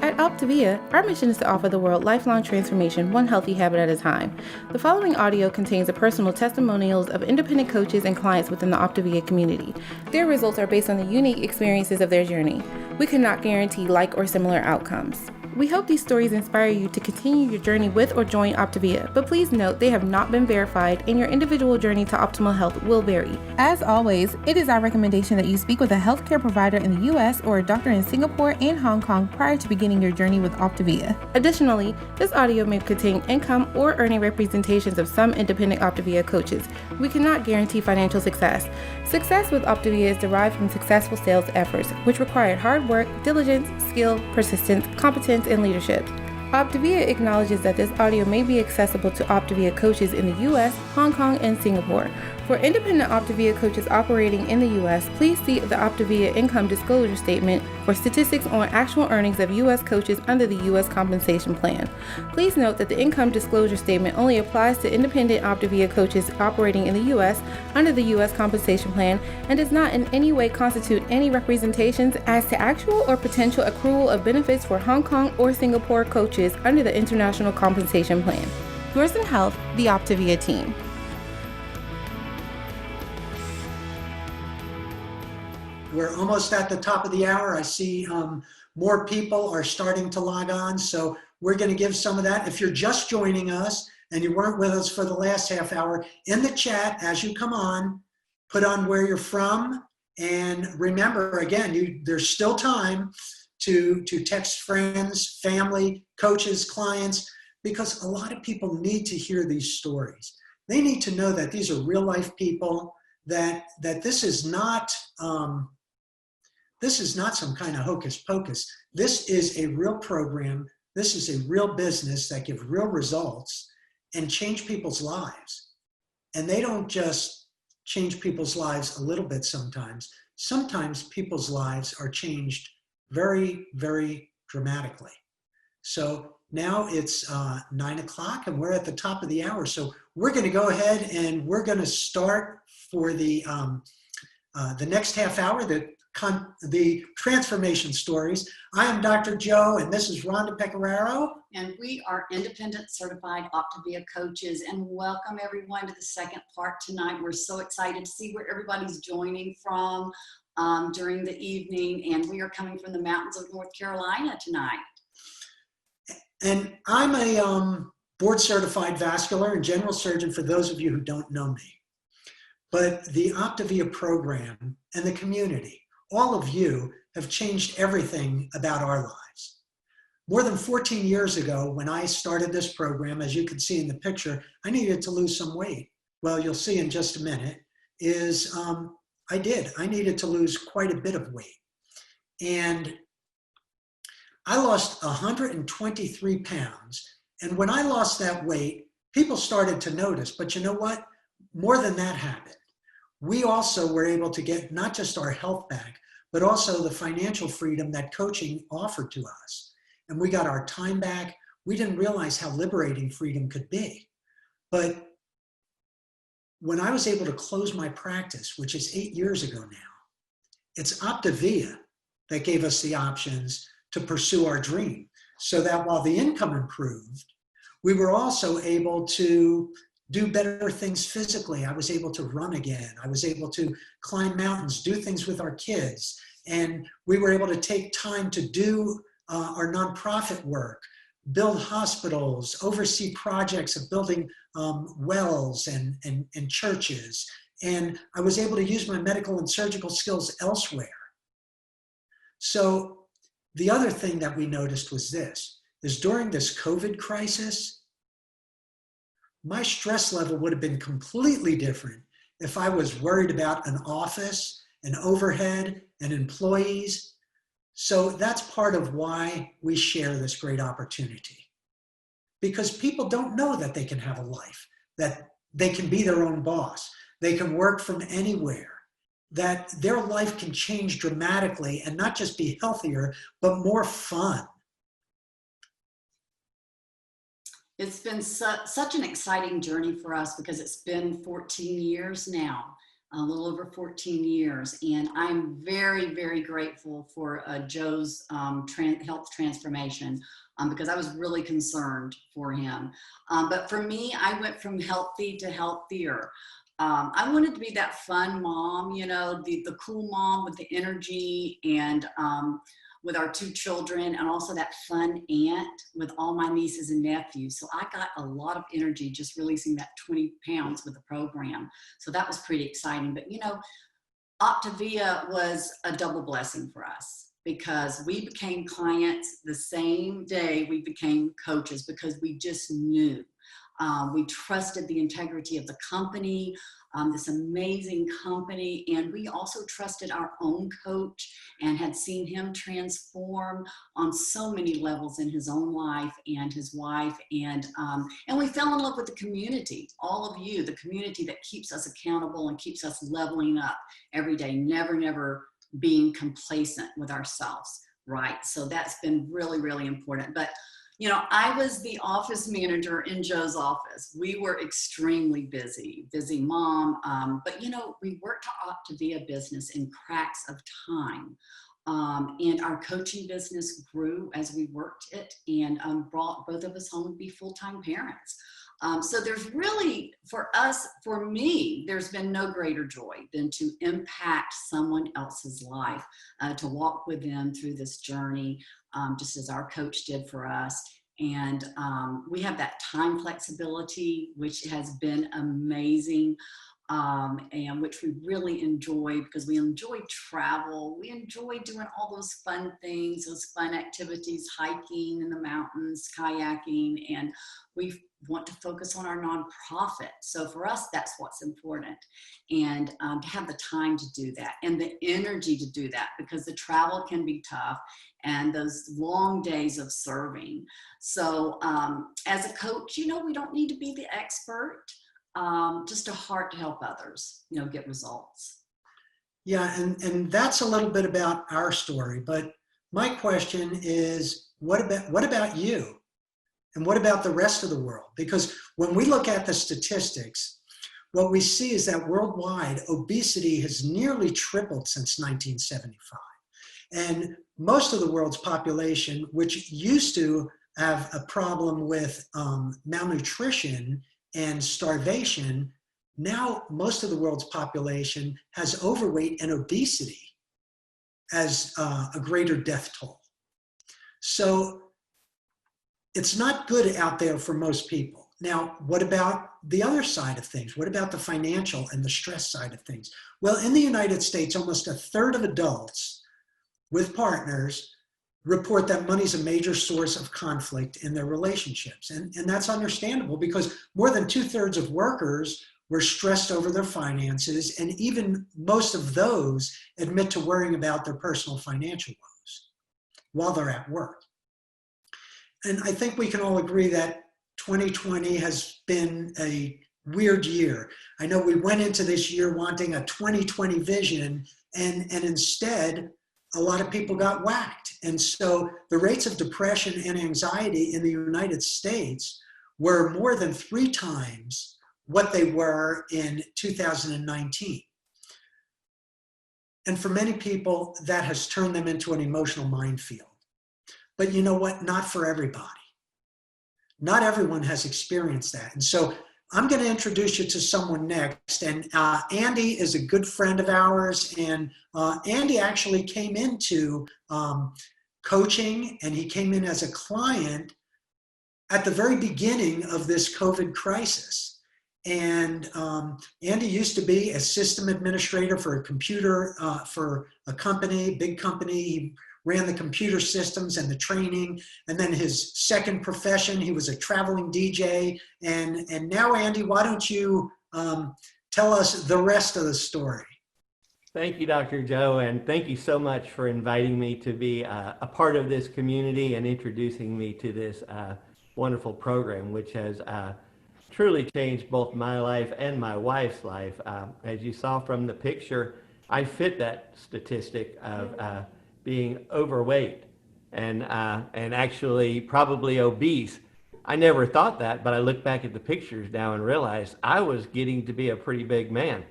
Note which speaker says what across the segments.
Speaker 1: At Optavia, our mission is to offer the world lifelong transformation one healthy habit at a time. The following audio contains the personal testimonials of independent coaches and clients within the Optavia community. Their results are based on the unique experiences of their journey. We cannot guarantee like or similar outcomes. We hope these stories inspire you to continue your journey with or join Optavia, but please note they have not been verified and your individual journey to optimal health will vary. As always, it is our recommendation that you speak with a healthcare provider in the US or a doctor in Singapore and Hong Kong prior to beginning your journey with Optavia. Additionally, this audio may contain income or earning representations of some independent Optavia coaches. We cannot guarantee financial success. Success with Optavia is derived from successful sales efforts, which require hard work, diligence, skill, persistence, competence, and leadership. Optavia acknowledges that this audio may be accessible to Optavia coaches in the US, Hong Kong, and Singapore. For independent Optavia coaches operating in the US, please see the Optavia Income Disclosure Statement for statistics on actual earnings of US coaches under the US Compensation Plan. Please note that the Income Disclosure Statement only applies to independent Optavia coaches operating in the US under the US Compensation Plan and does not in any way constitute any representations as to actual or potential accrual of benefits for Hong Kong or Singapore coaches under the International Compensation Plan. Yours in Health, the Optavia team.
Speaker 2: We're almost at the top of the hour. I see more people are starting to log on, so we're going to give some of that. If you're just joining us and you weren't with us for the last half hour, in the chat as you come on, put on where you're from, and remember, again, there's still time to text friends, family, coaches, clients, because a lot of people need to hear these stories. They need to know that these are real life people, that this is not some kind of hocus pocus. This is a real program. This is a real business that gives real results and change people's lives. And they don't just change people's lives a little bit sometimes. Sometimes people's lives are changed very, very dramatically. So now it's 9 o'clock and we're at the top of the hour. So we're going to go ahead and we're going to start for the next half hour, the transformation stories. I am Dr. Joe, and this is Rhonda Pecoraro.
Speaker 3: And we are independent certified Optavia coaches. And welcome everyone to the second part tonight. We're so excited to see where everybody's joining from during the evening. And we are coming from the mountains of North Carolina tonight.
Speaker 2: And I'm a board certified vascular and general surgeon for those of you who don't know me. But the Optavia program and the community, all of you have changed everything about our lives. More than 14 years ago, when I started this program, as you can see in the picture, I needed to lose some weight. Well, you'll see in just a minute, I did. I needed to lose quite a bit of weight. And I lost 123 pounds. And when I lost that weight, people started to notice, but you know what? More than that happened. We also were able to get not just our health back, but also the financial freedom that coaching offered to us. And we got our time back. We didn't realize how liberating freedom could be. But when I was able to close my practice, which is 8 years ago now, it's Optavia that gave us the options to pursue our dream, so that while the income improved, we were also able to do better things physically. I was able to run again. I was able to climb mountains, do things with our kids. And we were able to take time to do our nonprofit work, build hospitals, oversee projects of building wells and churches. And I was able to use my medical and surgical skills elsewhere. So the other thing that we noticed was this, is during this COVID crisis, my stress level would have been completely different if I was worried about an office, an overhead, and employees. So that's part of why we share this great opportunity. Because people don't know that they can have a life, that they can be their own boss, they can work from anywhere, that their life can change dramatically and not just be healthier, but more fun.
Speaker 3: It's been such an exciting journey for us because it's been 14 years now a little over 14 years. And I'm very, very grateful for Joe's health transformation because I was really concerned for him. But for me, I went from healthy to healthier. I wanted to be that fun mom, you know, the cool mom with the energy and with our 2 children, and also that fun aunt with all my nieces and nephews. So I got a lot of energy just releasing that 20 pounds with the program. So that was pretty exciting. But, you know, Optavia was a double blessing for us because we became clients the same day we became coaches because we just knew. We trusted the integrity of the company, this amazing company, and we also trusted our own coach and had seen him transform on so many levels in his own life and his wife, and we fell in love with the community, all of you, the community that keeps us accountable and keeps us leveling up every day, never being complacent with ourselves, right? So that's been really, really important. But you know, I was the office manager in Joe's office. We were extremely busy mom. But you know, we worked our Optavia business in cracks of time. And our coaching business grew as we worked it and brought both of us home to be full-time parents. So there's really, for us, for me, there's been no greater joy than to impact someone else's life, to walk with them through this journey, just as our coach did for us. And we have that time flexibility, which has been amazing. And which we really enjoy because we enjoy travel. We enjoy doing all those fun things, those fun activities, hiking in the mountains, kayaking, and we want to focus on our nonprofit. So for us, that's what's important. And to have the time to do that and the energy to do that because the travel can be tough and those long days of serving. So as a coach, you know, we don't need to be the expert. Just a heart to help others, you know, get results.
Speaker 2: Yeah, and that's a little bit about our story. But my question is, what about you? And what about the rest of the world? Because when we look at the statistics, what we see is that worldwide obesity has nearly tripled since 1975. And most of the world's population, which used to have a problem with malnutrition and starvation, now most of the world's population has overweight and obesity as a greater death toll. So it's not good out there for most people. Now, what about the other side of things? What about the financial and the stress side of things? Well, in the United States, almost 1/3 of adults with partners report that money's a major source of conflict in their relationships. And that's understandable because more than 2/3 of workers were stressed over their finances, and even most of those admit to worrying about their personal financial woes while they're at work. And I think we can all agree that 2020 has been a weird year. I know we went into this year wanting a 2020 vision, and instead, a lot of people got whacked. And so the rates of depression and anxiety in the United States were more than 3 times what they were in 2019. And for many people, that has turned them into an emotional minefield. But you know what? Not for everybody. Not everyone has experienced that. And so I'm going to introduce you to someone next. And Andy is a good friend of ours. And Andy actually came into coaching, and he came in as a client at the very beginning of this COVID crisis. And Andy used to be a system administrator for a computer, for a company, big company. He ran the computer systems and the training. And then his second profession, he was a traveling DJ. And now, Andy, why don't you tell us the rest of the story?
Speaker 4: Thank you, Dr. Joe, and thank you so much for inviting me to be a part of this community and introducing me to this wonderful program, which has truly changed both my life and my wife's life. As you saw from the picture, I fit that statistic of being overweight and actually probably obese. I never thought that, but I look back at the pictures now and realize I was getting to be a pretty big man.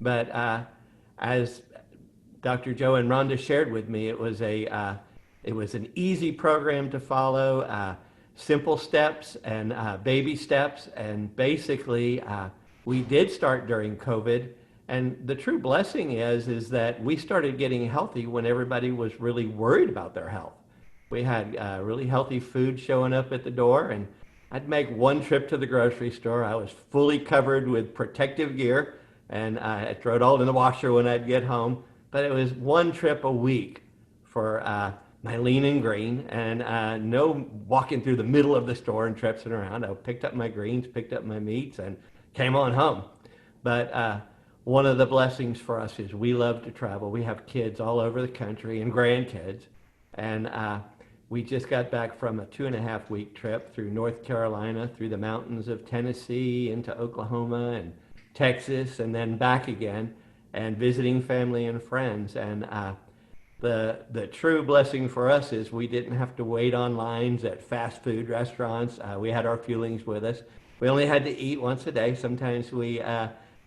Speaker 4: But as Dr. Joe and Rhonda shared with me, it was an easy program to follow, simple steps and baby steps, and basically we did start during COVID. And the true blessing is that we started getting healthy when everybody was really worried about their health. We had really healthy food showing up at the door, and I'd make one trip to the grocery store. I was fully covered with protective gear, and I'd throw it all in the washer when I'd get home. But it was one trip a week for my lean and green, and no walking through the middle of the store and traipsing around. I picked up my greens, picked up my meats, and came on home. But one of the blessings for us is we love to travel. We have kids all over the country and grandkids. And we just got back from a 2.5-week trip through North Carolina, through the mountains of Tennessee, into Oklahoma and Texas, and then back again, and visiting family and friends. And the true blessing for us is we didn't have to wait on lines at fast food restaurants. We had our fuelings with us. We only had to eat once a day. Sometimes we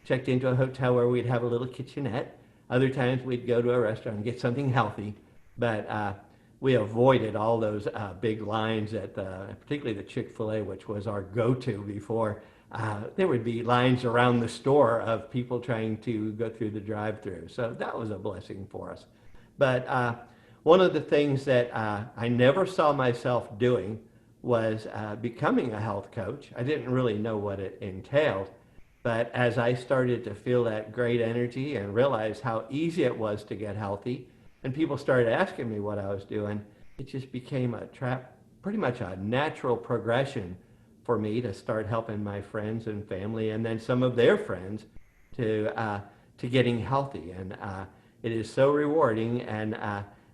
Speaker 4: checked into a hotel where we'd have a little kitchenette. Other times we'd go to a restaurant and get something healthy. But we avoided all those big lines at particularly the Chick-fil-A, which was our go-to before. There would be lines around the store of people trying to go through the drive-thru. So that was a blessing for us. But one of the things that I never saw myself doing was becoming a health coach. I didn't really know what it entailed. But as I started to feel that great energy and realize how easy it was to get healthy, and people started asking me what I was doing, it just became pretty much a natural progression for me to start helping my friends and family, and then some of their friends, to getting healthy. And it is so rewarding. And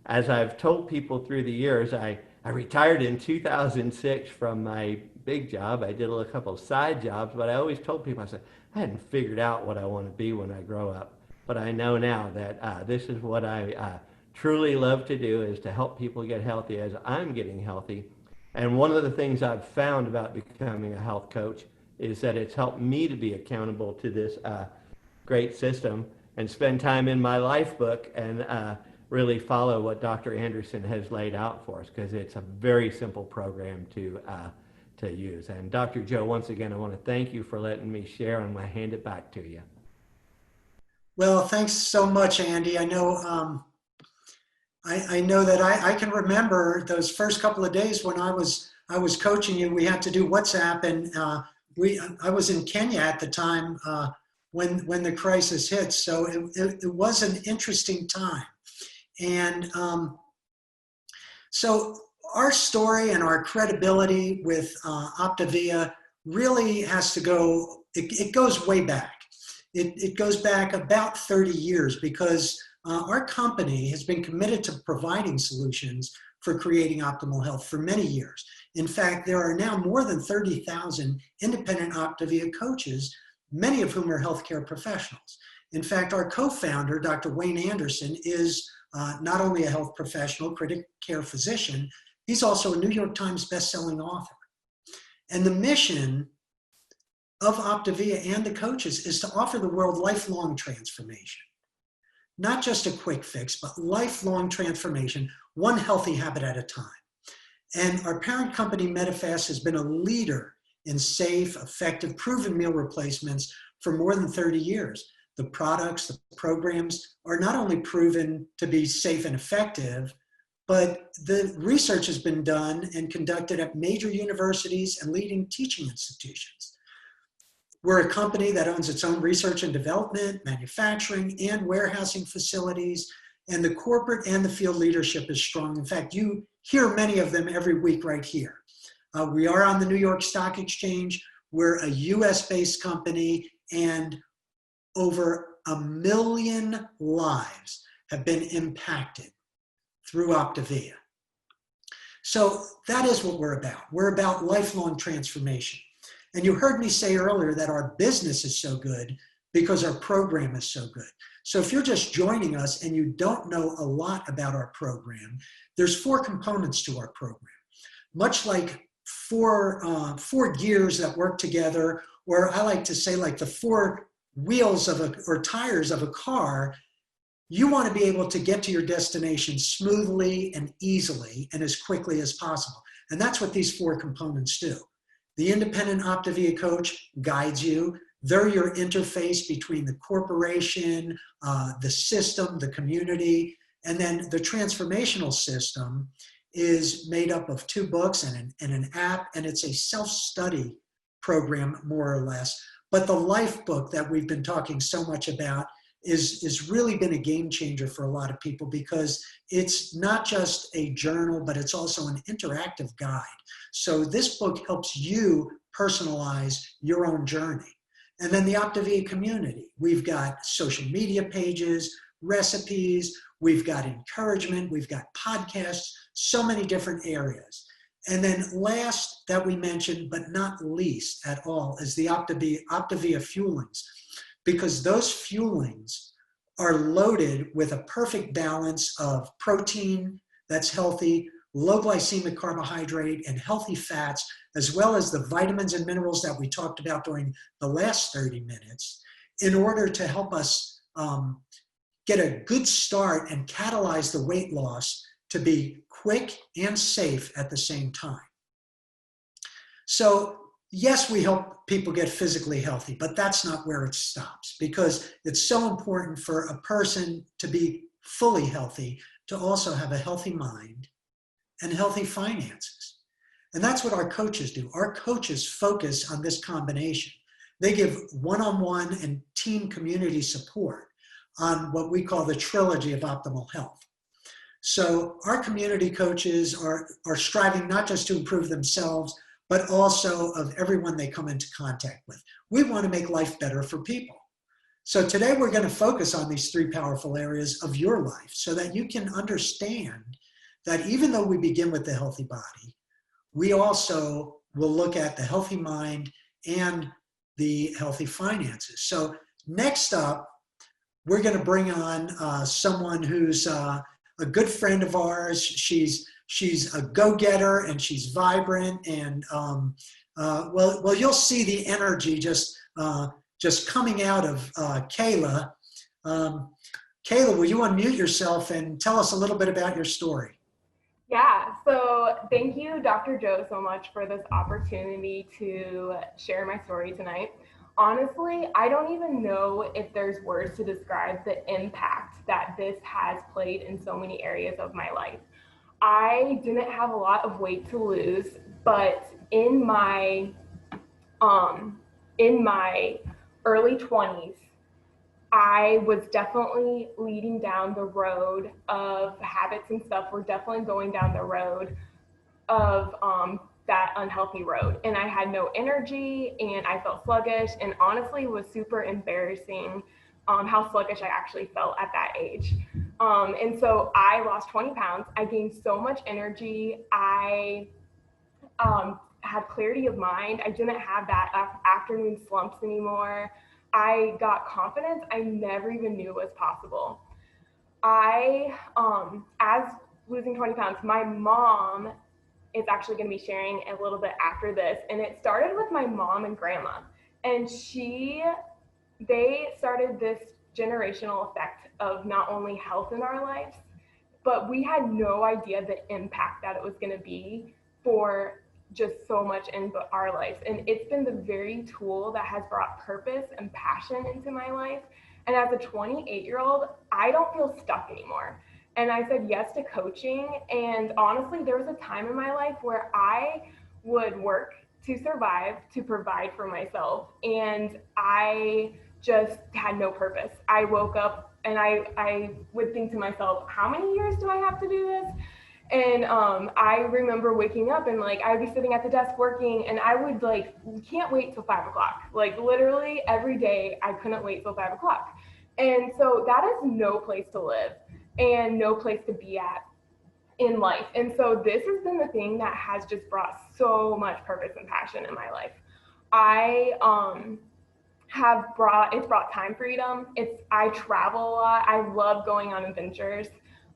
Speaker 4: as I've told people through the years, I retired in 2006 from my big job. I did a couple of side jobs, but I always told people, I said, I hadn't figured out what I want to be when I grow up. But I know now that this is what I truly love to do, is to help people get healthy as I'm getting healthy. And one of the things I've found about becoming a health coach is that it's helped me to be accountable to this great system and spend time in my life book and really follow what Dr. Anderson has laid out for us, because it's a very simple program to use. And Dr. Joe, once again, I want to thank you for letting me share, and I hand it back to you.
Speaker 2: Well, thanks so much, Andy. I know I know that I can remember those first couple of days when I was coaching you. We had to do WhatsApp, and I was in Kenya at the time when the crisis hit. So it was an interesting time. And so our story and our credibility with Optavia really has to go, it goes way back. It goes back about 30 years, because our company has been committed to providing solutions for creating optimal health for many years. In fact, there are now more than 30,000 independent Optavia coaches, many of whom are healthcare professionals. In fact, our co-founder, Dr. Wayne Anderson, is not only a health professional, critical care physician, he's also a New York Times bestselling author. And the mission of Optavia and the coaches is to offer the world lifelong transformation. Not just a quick fix, but lifelong transformation, one healthy habit at a time. And our parent company, Medifast, has been a leader in safe, effective, proven meal replacements for more than 30 years. The products, the programs are not only proven to be safe and effective, but the research has been done and conducted at major universities and leading teaching institutions. We're a company that owns its own research and development, manufacturing, and warehousing facilities, and the corporate and the field leadership is strong. In fact, you hear many of them every week right here. We are on the New York Stock Exchange. We're a US-based company, and over 1 million lives have been impacted through Optavia. So that is what we're about. We're about lifelong transformation. And you heard me say earlier that our business is so good because our program is so good. So if you're just joining us and you don't know a lot about our program, there's 4 components to our program. Much like four gears that work together, or I like to say like the 4 wheels of or tires of a car, you want to be able to get to your destination smoothly and easily and as quickly as possible. And that's what these 4 components do. The independent Optavia coach guides you. They're your interface between the corporation, the system, the community, and then the transformational system is made up of 2 books and an app, and it's a self-study program, more or less. But the life book that we've been talking so much about is really been a game changer for a lot of people, because it's not just a journal, but it's also an interactive guide. So this book helps you personalize your own journey. And then the Optavia community. We've got social media pages, recipes, we've got encouragement, we've got podcasts, so many different areas. And then last that we mentioned, but not least at all, is the Optavia fuelings, because those fuelings are loaded with a perfect balance of protein that's healthy, low glycemic carbohydrate, and healthy fats, as well as the vitamins and minerals that we talked about during the last 30 minutes, in order to help us get a good start and catalyze the weight loss to be quick and safe at the same time. So yes, we help people get physically healthy, but that's not where it stops, because it's so important for a person to be fully healthy to also have a healthy mind and healthy finances. And that's what our coaches do. Our coaches focus on this combination. They give one-on-one and team community support on what we call the trilogy of optimal health. So our community coaches are striving not just to improve themselves, but also of everyone they come into contact with. We want to make life better for people. So today we're going to focus on these 3 powerful areas of your life so that you can understand that even though we begin with the healthy body, we also will look at the healthy mind and the healthy finances. So next up, we're going to bring on someone who's a good friend of ours. She's a go-getter and she's vibrant, and well, you'll see the energy just coming out of Kayla. Kayla, will you unmute yourself and tell us a little bit about your story?
Speaker 5: Yeah, so thank you, Dr. Joe, so much for this opportunity to share my story tonight. Honestly, I don't even know if there's words to describe the impact that this has played in so many areas of my life. I didn't have a lot of weight to lose, but in my early 20s, I was definitely leading down the road of habits and stuff. We're definitely going down the road of that unhealthy road. And I had no energy and I felt sluggish, and honestly it was super embarrassing how sluggish I actually felt at that age. And so I lost 20 pounds. I gained so much energy. I had clarity of mind. I didn't have that afternoon slumps anymore. I got confidence I never even knew was possible. As losing 20 pounds, my mom is actually going to be sharing a little bit after this. And it started with my mom and grandma. And they started this generational effect of not only health in our lives, but we had no idea the impact that it was going to be for just so much in our lives. And it's been the very tool that has brought purpose and passion into my life. And as a 28-year-old, I don't feel stuck anymore. And I said yes to coaching. And honestly, there was a time in my life where I would work to survive, to provide for myself. And I just had no purpose. I woke up and I would think to myself, how many years do I have to do this? And I remember waking up and like, I would be sitting at the desk working and I would like, can't wait till 5 o'clock. Like literally every day I couldn't wait till 5 o'clock. And so that is no place to live and no place to be at in life. And so this has been the thing that has just brought so much purpose and passion in my life. It's brought time freedom. I travel a lot. I love going on adventures.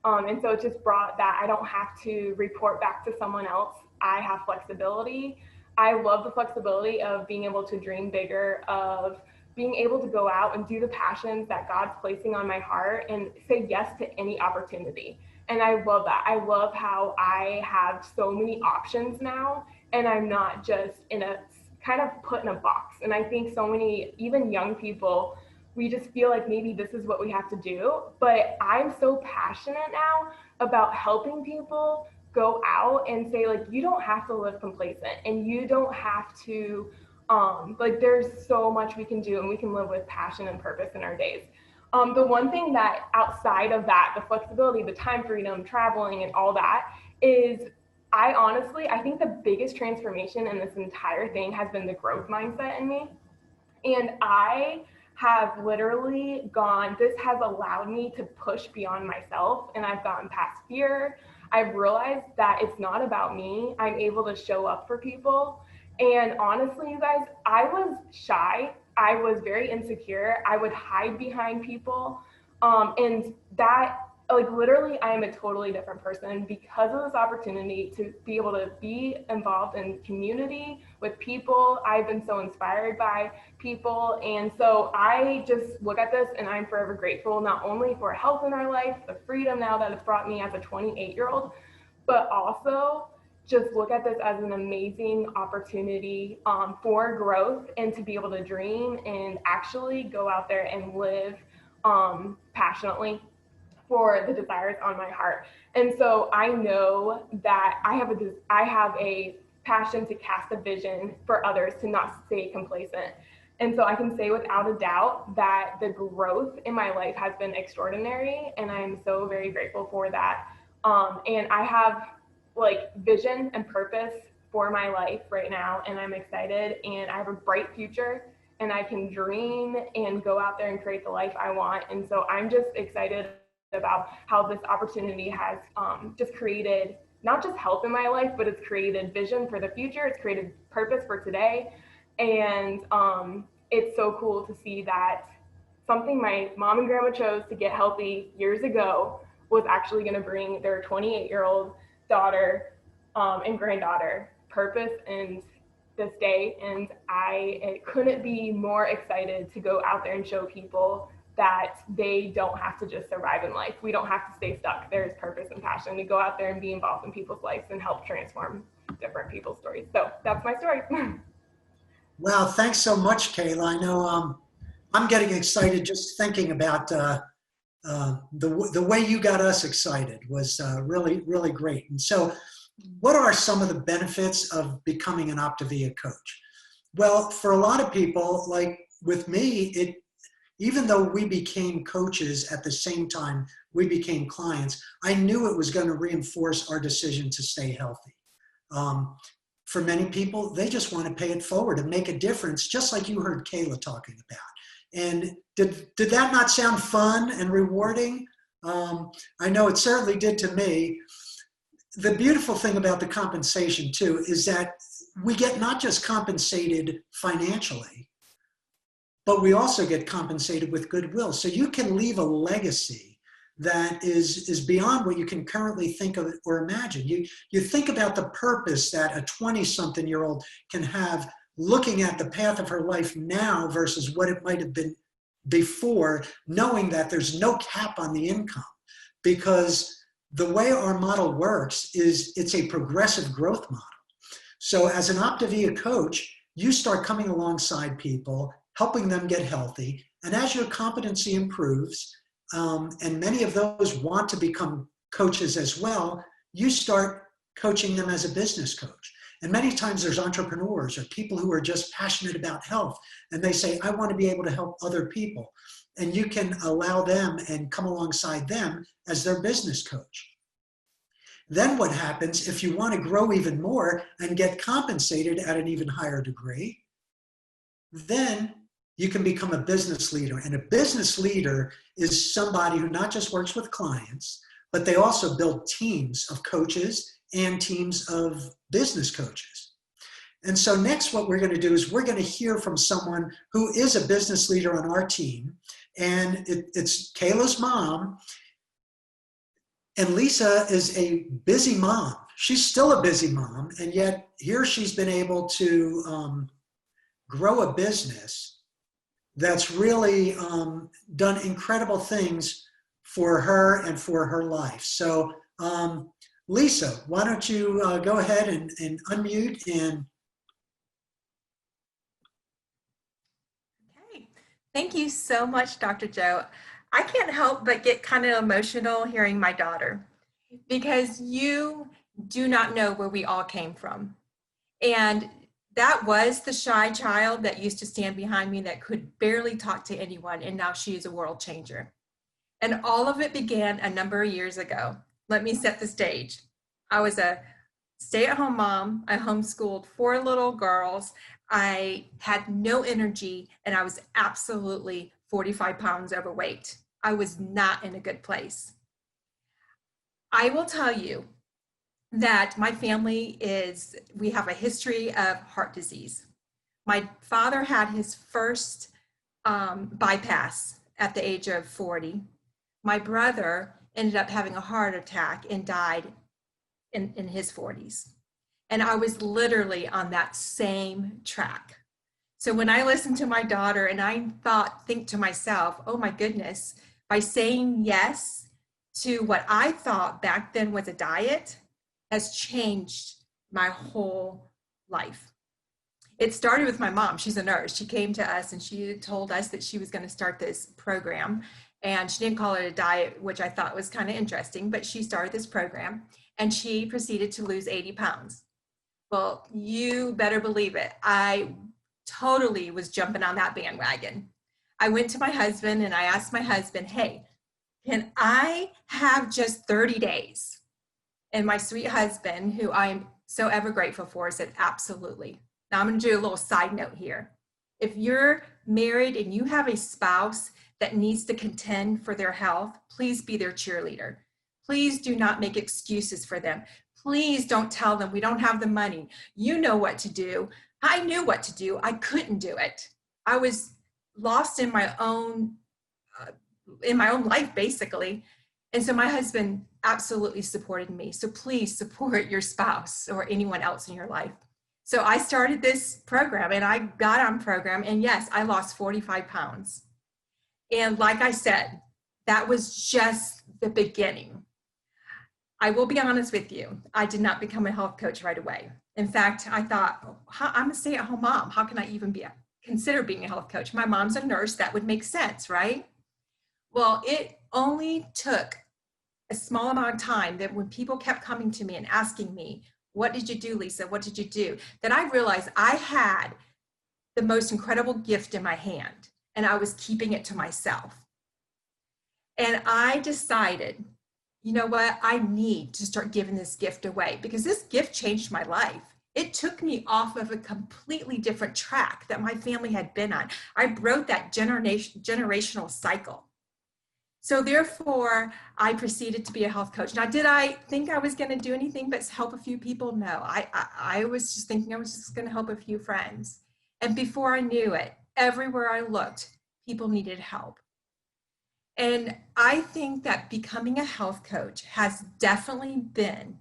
Speaker 5: And so it just brought that I don't have to report back to someone else. I have flexibility. I love the flexibility of being able to dream bigger, of being able to go out and do the passions that God's placing on my heart and say yes to any opportunity. And I love that. I love how I have so many options now, and I'm not just in a kind of put in a box. And I think so many, even young people, we just feel like maybe this is what we have to do. But I'm so passionate now about helping people go out and say, like, you don't have to live complacent, and you don't have to, like, there's so much we can do, and we can live with passion and purpose in our days. The one thing that outside of that, the flexibility, the time freedom, traveling, and all that, is I think the biggest transformation in this entire thing has been the growth mindset in me. And I have literally this has allowed me to push beyond myself, and I've gotten past fear. I've realized that it's not about me. I'm able to show up for people. And honestly, you guys, I was shy. I was very insecure. I would hide behind people. And that, like, literally, I am a totally different person because of this opportunity to be able to be involved in community with people. I've been so inspired by people. And so I just look at this and I'm forever grateful, not only for health in our life, the freedom now that it's brought me as a 28-year-old, but also just look at this as an amazing opportunity for growth and to be able to dream and actually go out there and live passionately for the desires on my heart. And so I know that I have a passion to cast a vision for others, to not stay complacent. And so I can say without a doubt that the growth in my life has been extraordinary, and I'm so very grateful for that. And I have, like, vision and purpose for my life right now, and I'm excited, and I have a bright future, and I can dream and go out there and create the life I want. And so I'm just excited about how this opportunity has just created not just health in my life, but it's created vision for the future. It's created purpose for today. And it's so cool to see that something my mom and grandma chose to get healthy years ago was actually going to bring their 28-year-old daughter and granddaughter purpose and this day. And I couldn't be more excited to go out there and show people that they don't have to just survive in life. We don't have to stay stuck. There's purpose and passion to go out there and be involved in people's lives and help transform different people's stories. So that's my story.
Speaker 2: Wow, thanks so much, Kayla. I know I'm getting excited just thinking about the way you got us excited was really, really great. And so what are some of the benefits of becoming an Optavia coach? Well, for a lot of people, like with me, even though we became coaches at the same time we became clients, I knew it was going to reinforce our decision to stay healthy. For many people, they just want to pay it forward and make a difference, just like you heard Kayla talking about. And did that not sound fun and rewarding? I know it certainly did to me. The beautiful thing about the compensation too is that we get not just compensated financially, but we also get compensated with goodwill. So you can leave a legacy that is beyond what you can currently think of or imagine. You think about the purpose that a 20-something-year-old can have looking at the path of her life now versus what it might have been before, knowing that there's no cap on the income. Because the way our model works is it's a progressive growth model. So as an Optavia coach, you start coming alongside people, helping them get healthy. And as your competency improves, and many of those want to become coaches as well, you start coaching them as a business coach. And many times there's entrepreneurs or people who are just passionate about health, and they say, I want to be able to help other people. And you can allow them and come alongside them as their business coach. Then what happens if you want to grow even more and get compensated at an even higher degree? Then you can become a business leader. And a business leader is somebody who not just works with clients, but they also build teams of coaches and teams of business coaches. And so next what we're going to do is we're going to hear from someone who is a business leader on our team. And it's Kayla's mom. And Lisa is a busy mom. She's still a busy mom. And yet here she's been able to grow a business that's really done incredible things for her and for her life. So Lisa, why don't you go ahead and unmute and
Speaker 6: Okay. Thank you so much, Dr. Joe. I can't help but get kind of emotional hearing my daughter because you do not know where we all came from. And that was the shy child that used to stand behind me that could barely talk to anyone. And now she is a world changer. And all of it began a number of years ago. Let me set the stage. I was a stay-at-home mom. I homeschooled 4 little girls. I had no energy and I was absolutely 45 pounds overweight. I was not in a good place. I will tell you that my family we have a history of heart disease. My father had his first bypass at the age of 40. My brother ended up having a heart attack and died in his 40s. And I was literally on that same track. So when I listened to my daughter and I think to myself, oh my goodness, by saying yes to what I thought back then was a diet has changed my whole life. It started with my mom. She's a nurse. She came to us and she told us that she was going to start this program. And she didn't call it a diet, which I thought was kind of interesting, but she started this program and she proceeded to lose 80 pounds. Well, you better believe it. I totally was jumping on that bandwagon. I went to my husband and I asked my husband, hey, can I have just 30 days? And my sweet husband, who I'm so ever grateful for, said, absolutely. Now I'm going to do a little side note here. If you're married and you have a spouse that needs to contend for their health, please be their cheerleader. Please do not make excuses for them. Please don't tell them we don't have the money. You know what to do. I knew what to do. I couldn't do it. I was lost in my own life, basically. And so my husband absolutely supported me. So please support your spouse or anyone else in your life. So I started this program and I got on program. And yes, I lost 45 pounds. And like I said, that was just the beginning. I will be honest with you. I did not become a health coach right away. In fact, I thought, I'm a stay-at-home mom. How can I even consider being a health coach? My mom's a nurse. That would make sense, right? Well, it only took a small amount of time that when people kept coming to me and asking me, what did you do, Lisa? What did you do? That I realized I had the most incredible gift in my hand and I was keeping it to myself. And I decided, you know what? I need to start giving this gift away because this gift changed my life. It took me off of a completely different track that my family had been on. I broke that generational cycle. So therefore, I proceeded to be a health coach. Now, did I think I was going to do anything but help a few people? No, I was just thinking I was just going to help a few friends. And before I knew it, everywhere I looked, people needed help. And I think that becoming a health coach has definitely been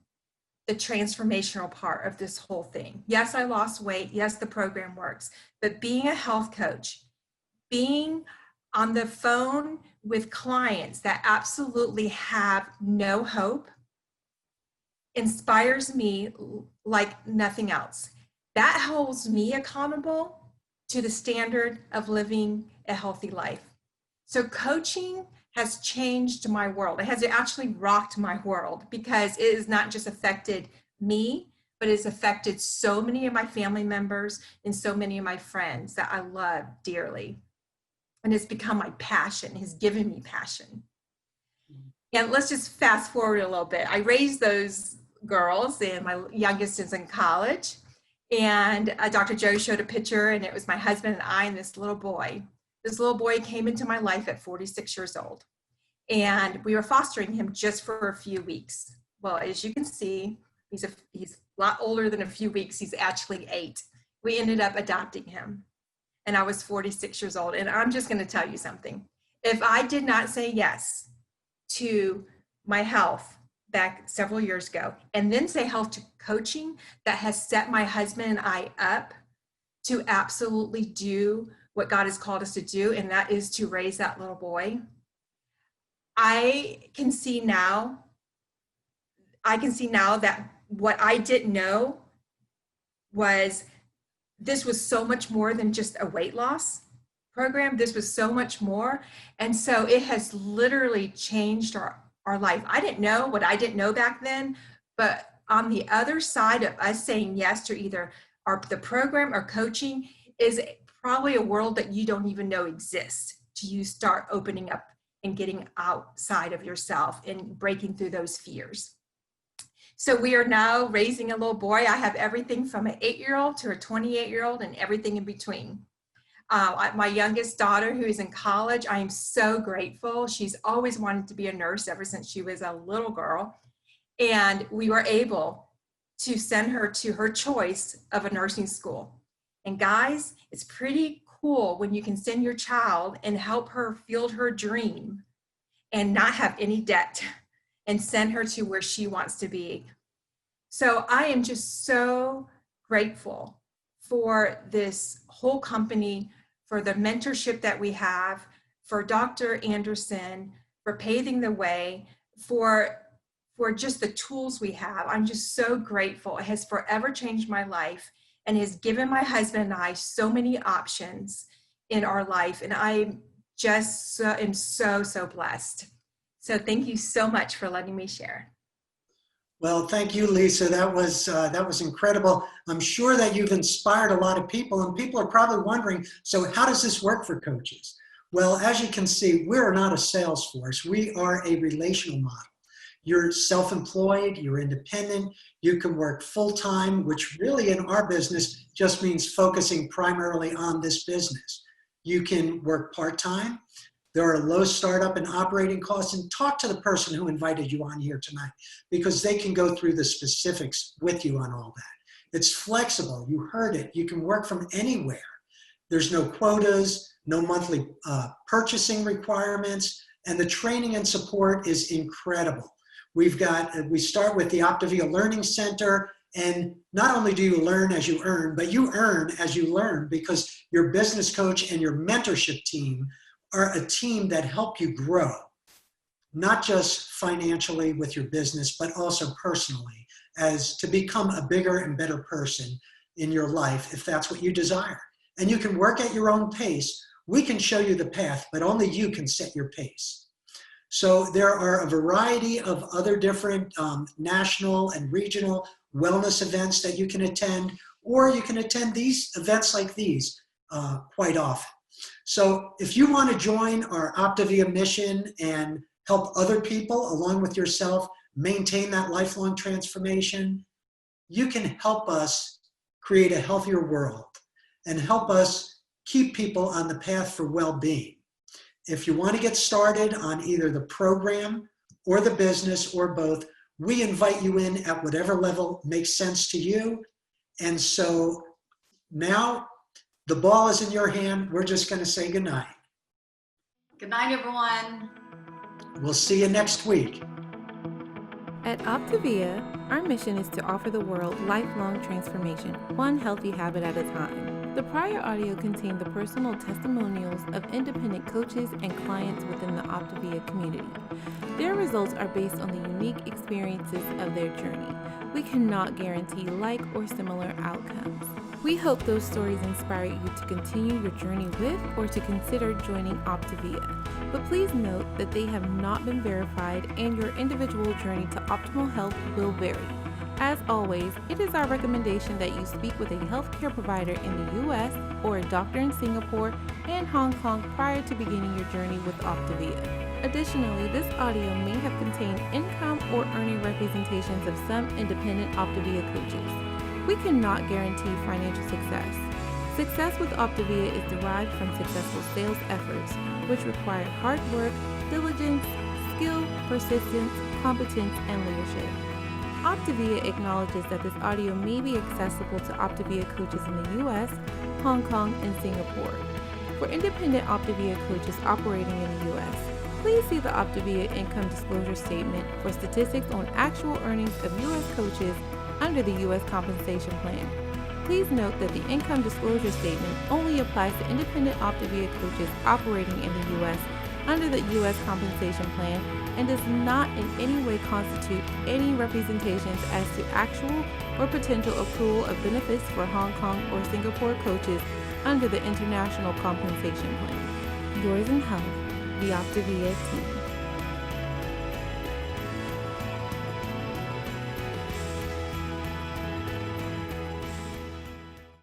Speaker 6: the transformational part of this whole thing. Yes, I lost weight. Yes, the program works. But being a health coach, being on the phone with clients that absolutely have no hope inspires me like nothing else. That holds me accountable to the standard of living a healthy life. So coaching has changed my world. It has actually rocked my world because it has not just affected me, but it's affected so many of my family members and so many of my friends that I love dearly. And it's become my passion, has given me passion. And let's just fast forward a little bit. I raised those girls and my youngest is in college. And Dr. Joe showed a picture and it was my husband and I and this little boy. This little boy came into my life at 46 years old. And we were fostering him just for a few weeks. Well, as you can see, he's a lot older than a few weeks. He's actually 8. We ended up adopting him. And I was 46 years old. And I'm just going to tell you something. If I did not say yes to my health back several years ago, and then say health to coaching that has set my husband and I up to absolutely do what God has called us to do, and that is to raise that little boy. I can see now that what I didn't know was this was so much more than just a weight loss program. This was so much more. And so it has literally changed our life. I didn't know what I didn't know back then, but on the other side of us saying yes to either the program or coaching is probably a world that you don't even know exists till you start opening up and getting outside of yourself and breaking through those fears. So we are now raising a little boy. I have everything from an 8-year-old to a 28-year-old and everything in between. My youngest daughter, who is in college, I am so grateful. She's always wanted to be a nurse ever since she was a little girl. And we were able to send her to her choice of a nursing school. And guys, it's pretty cool when you can send your child and help her field her dream and not have any debt and send her to where she wants to be. So I am just so grateful for this whole company, for the mentorship that we have, for Dr. Anderson, for paving the way, for just the tools we have. I'm just so grateful. It has forever changed my life and has given my husband and I so many options in our life. And I just am so blessed. So thank you so much for letting me share.
Speaker 2: Well, thank you, Lisa. That was incredible. I'm sure that you've inspired a lot of people, and people are probably wondering, so how does this work for coaches? Well, as you can see, we're not a sales force. We are a relational model. You're self-employed, you're independent, you can work full-time, which really in our business just means focusing primarily on this business. You can work part-time. There are low startup and operating costs, and talk to the person who invited you on here tonight because they can go through the specifics with you on all that. It's flexible. You heard it. You can work from anywhere. There's no quotas, no monthly purchasing requirements, and the training and support is incredible. We start with the Optavia Learning Center, and not only do you learn as you earn, but you earn as you learn because your business coach and your mentorship team are a team that help you grow, not just financially with your business, but also personally, as to become a bigger and better person in your life, if that's what you desire. And you can work at your own pace. We can show you the path, but only you can set your pace. So there are a variety of other different national and regional wellness events that you can attend, or you can attend these events like these quite often. So if you want to join our Optavia mission and help other people along with yourself maintain that lifelong transformation, you can help us create a healthier world and help us keep people on the path for well-being. If you want to get started on either the program or the business or both, we invite you in at whatever level makes sense to you. And so now the ball is in your hand. We're just going to say goodnight.
Speaker 3: Good night, everyone.
Speaker 2: We'll see you next week.
Speaker 1: At Optavia, our mission is to offer the world lifelong transformation, one healthy habit at a time. The prior audio contained the personal testimonials of independent coaches and clients within the Optavia community. Their results are based on the unique experiences of their journey. We cannot guarantee like or similar outcomes. We hope those stories inspire you to continue your journey with or to consider joining Optavia. But please note that they have not been verified and your individual journey to optimal health will vary. As always, it is our recommendation that you speak with a healthcare provider in the U.S. or a doctor in Singapore and Hong Kong prior to beginning your journey with Optavia. Additionally, this audio may have contained income or earning representations of some independent Optavia coaches. We cannot guarantee financial success. Success with Optavia is derived from successful sales efforts, which require hard work, diligence, skill, persistence, competence, and leadership. Optavia acknowledges that this audio may be accessible to Optavia coaches in the U.S., Hong Kong, and Singapore. For independent Optavia coaches operating in the U.S., please see the Optavia Income Disclosure Statement for statistics on actual earnings of U.S. coaches under the U.S. Compensation Plan. Please note that the income disclosure statement only applies to independent Optavia coaches operating in the U.S. under the U.S. compensation plan and does not in any way constitute any representations as to actual or potential accrual of benefits for Hong Kong or Singapore coaches under the International Compensation Plan. Yours in health, the Optavia team.